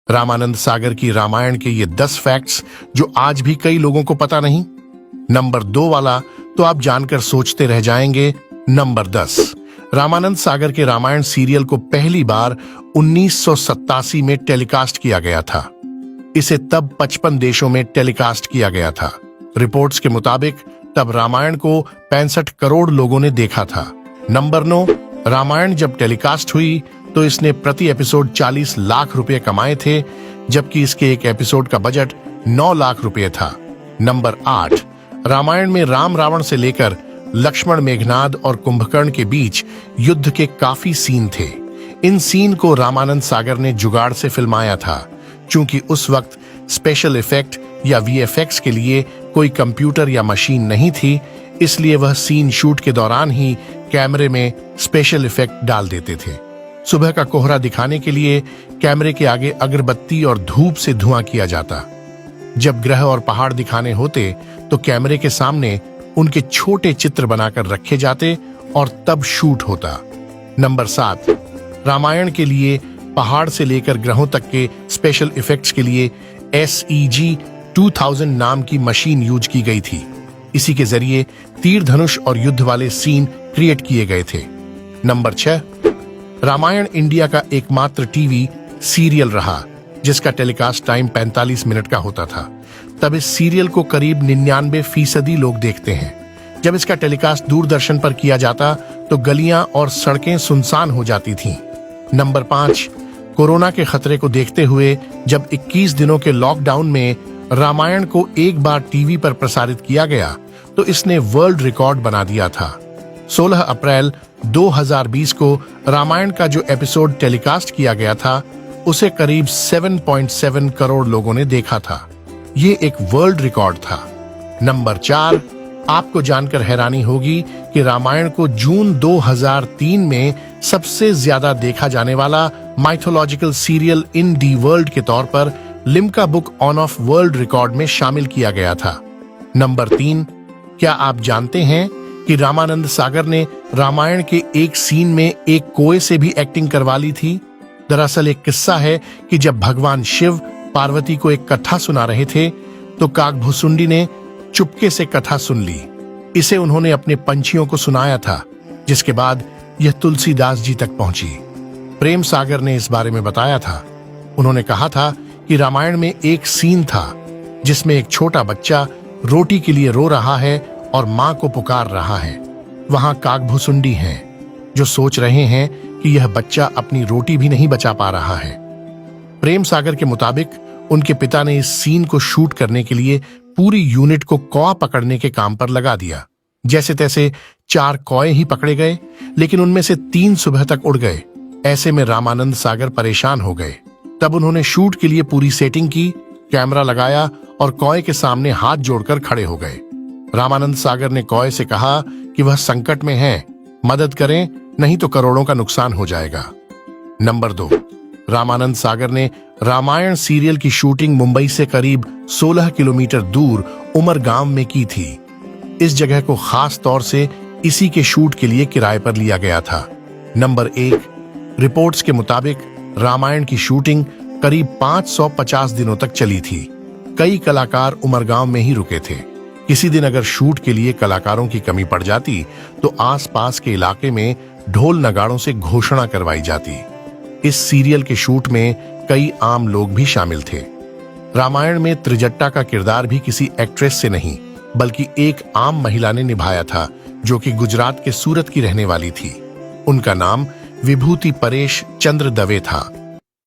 रामानंद सागर की रामायण के ये 10 फैक्ट्स जो आज भी कई लोगों को पता नहीं। नंबर 2 वाला तो आप जानकर सोचते रह जाएंगे। नंबर 10, रामानंद सागर के रामायण सीरियल को पहली बार 1987 में टेलीकास्ट किया गया था। इसे तब 55 देशों में टेलीकास्ट किया गया था। रिपोर्ट्स के मुताबिक तब रामायण को 65 करोड़ लोगों ने देखा था। नंबर 9, रामायण जब टेलीकास्ट हुई तो इसने प्रति एपिसोड 40 लाख रुपए कमाए थे, जबकि इसके एक एपिसोड का बजट 9 लाख रुपए था। नंबर 8, रामायण में राम रावण से लेकर लक्ष्मण मेघनाद और कुंभकर्ण के बीच युद्ध के काफी सीन थे। इन सीन को रामानंद सागर ने जुगाड़ से फिल्माया था। चूंकि उस वक्त स्पेशल इफेक्ट या वीएफएक्स के लिए कोई कंप्यूटर या मशीन नहीं थी, इसलिए वह सीन शूट के दौरान ही कैमरे में स्पेशल इफेक्ट डाल देते थे। सुबह का कोहरा दिखाने के लिए कैमरे के आगे अगरबत्ती और धूप से धुआं किया जाता। जब ग्रह और पहाड़ दिखाने होते तो कैमरे के सामने उनके छोटे चित्र बनाकर रखे जाते और तब शूट होता। नंबर 7, रामायण के लिए पहाड़ से लेकर ग्रहों तक के स्पेशल इफेक्ट्स के लिए SEG 2000 नाम की मशीन यूज की गई थी। इसी के जरिए तीर धनुष और युद्ध वाले सीन क्रिएट किए गए थे। नंबर 6, रामायण इंडिया का एकमात्र टीवी सीरियल रहा जिसका टेलीकास्ट टाइम 45 मिनट का होता था। तब इस सीरियल को करीब 99% लोग देखते हैं। जब इसका टेलीकास्ट दूरदर्शन पर किया जाता तो गलियां और सड़कें सुनसान हो जाती थीं। नंबर 5, कोरोना के खतरे को देखते हुए जब 21 दिनों के लॉकडाउन में रामायण को एक बार टीवी पर प्रसारित किया गया तो इसने वर्ल्ड रिकॉर्ड बना दिया था। 16 अप्रैल 2020 को रामायण का जो एपिसोड टेलीकास्ट किया गया था उसे करीब 7.7 करोड़ लोगों ने देखा था। ये एक वर्ल्ड रिकॉर्ड था। नंबर 4, आपको जानकर हैरानी होगी कि रामायण को जून 2003 में सबसे ज्यादा देखा जाने वाला mythological serial in the world के तौर पर Limca book of world record में शामिल किया गया था। नंबर 3, क्या आप जानते हैं कि रामानंद सागर ने रामायण के एक सीन में एक कोए से भी एक्टिंग करवा ली थी? दरअसल एक किस्सा है कि जब भगवान शिव पार्वती को एक कथा सुना रहे थे तो काकभुसुंडी ने चुपके से कथा सुन ली। इसे उन्होंने अपने पंछियों को सुनाया था, जिसके बाद यह तुलसीदास जी तक पहुंची। प्रेम सागर ने इस बारे में बताया था। उन्होंने कहा था कि रामायण में एक सीन था जिसमें एक छोटा बच्चा रोटी के लिए रो रहा है और मां को पुकार रहा है। वहां काकभुसुंडी हैं जो सोच रहे हैं कि यह बच्चा अपनी रोटी भी नहीं बचा पा रहा है। प्रेम सागर के मुताबिक उनके पिता ने इस सीन को शूट करने के लिए पूरी यूनिट को कौआ पकड़ने के काम पर लगा दिया। जैसे तैसे 4 कौए ही पकड़े गए, लेकिन उनमें से 3 सुबह तक उड़ गए। ऐसे में रामानंद सागर परेशान हो गए। तब उन्होंने शूट के लिए पूरी सेटिंग की, कैमरा लगाया और कौए के सामने हाथ जोड़कर खड़े हो गए। रामानंद सागर ने कौए से कहा कि वह संकट में है, मदद करें, नहीं तो करोड़ों का नुकसान हो जाएगा। नंबर 2, रामानंद सागर ने रामायण सीरियल की शूटिंग मुंबई से करीब 16 किलोमीटर दूर उमरगांव में की थी। इस जगह को खास तौर से इसी के शूट के लिए किराए पर लिया गया था। नंबर 1, रिपोर्ट्स के मुताबिक रामायण की शूटिंग करीब 550 दिनों तक चली थी। कई कलाकार उमरगांव में ही रुके थे। किसी दिन अगर शूट के लिए कलाकारों की कमी पड़ जाती तो आसपास के इलाके में ढोल नगाड़ों से घोषणा करवाई जाती। इस सीरियल के शूट में कई आम लोग भी शामिल थे। रामायण में त्रिजट्टा का किरदार भी किसी एक्ट्रेस से नहीं बल्कि एक आम महिला ने निभाया था, जो कि गुजरात के सूरत की रहने वाली थी। उनका नाम विभूति परेश चंद्र दवे था।